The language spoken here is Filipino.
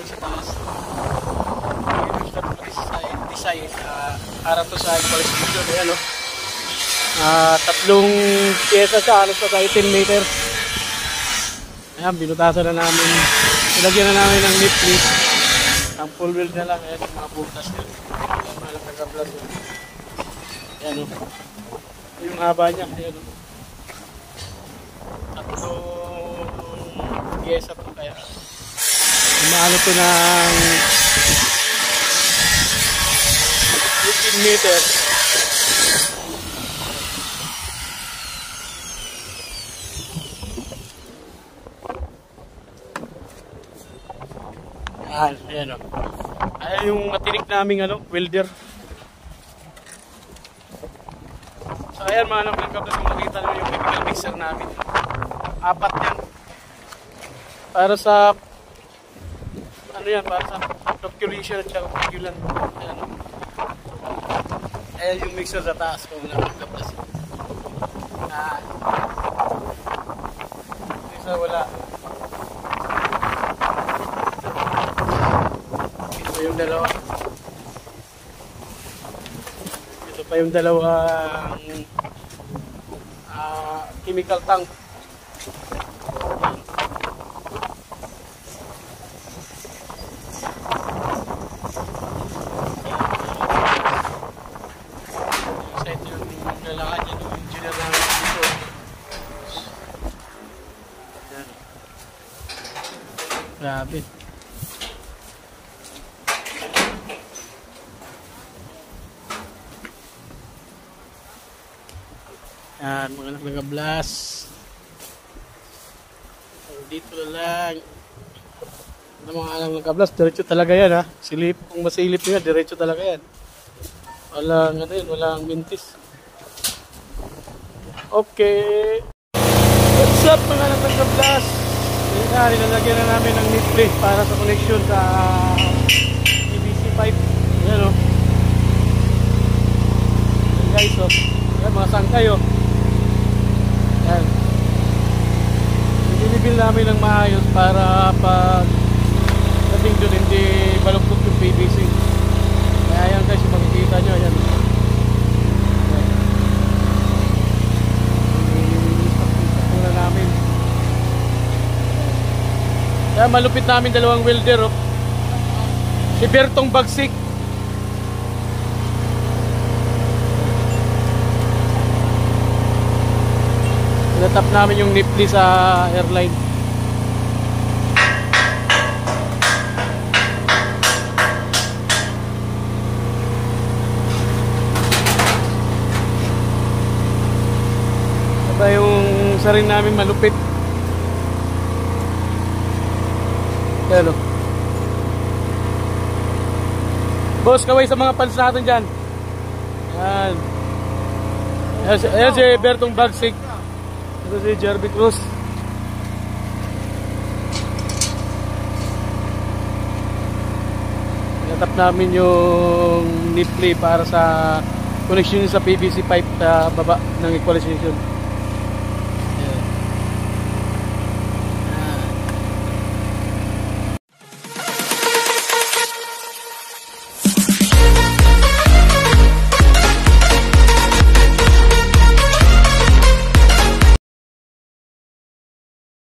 maayos sa taas. Design para to sa equalization. Ayan o. Tatlong pyesa siya, halos pa tayo 10 meters. Ayan, binutasan na namin. Nilagyan na namin ng nip plate. Ang full wheel na lang. Ayan, yung mga butas nyo. Ayan, malang nag-vlog. Ayan o. Yung haba niya. Ayan o. Tatlong pyesa to kaya. Umaano to ng 15 meters. Ayan o. Ayan yung matinik naming welder. So ayan mga nagkakablas kung makita nyo yung chemical mixer namin. 4 yan. Para sa para sa calculation at saka calculant. Ayan o. Ayan yung mixer sa taas kung nagkakablas. Mixer wala. Yung dalawa. Ito pa yung dalawang chemical tank. Isa ito yung lalakad niya ng engineer namin dito. Grabe. Yan, mga nag-blast. Dito na lang. Mga nag-blast, diretso talaga yan ha. Silip, kung masilip nyo yan, diretso talaga yan. Walang walang mintis. Okay. What's up mga nag-blast? Yan, nilalagyan na namin ng nip plate para sa connection sa PVC pipe. Yan o. Yan guys o. Yan, mga sangkay o. Yan. Binibil namin ng maayos para pag dating doon hindi baluktot yung PVC. Kaya yan guys, yung makikita nyo. Yan. Ito na namin. Kaya malupit namin dalawang welder. Oh. Si Bertong Bagsik. Natap namin yung nipli sa airline. Saba yung sarin namin malupit. Hello. Boss, kaway sa mga fans natin dyan. Yan. Ayan si Bertong Bagsik. Ito si Jerby Cruz. Natap namin yung nipli para sa connection sa PVC pipe sa baba ng equalization.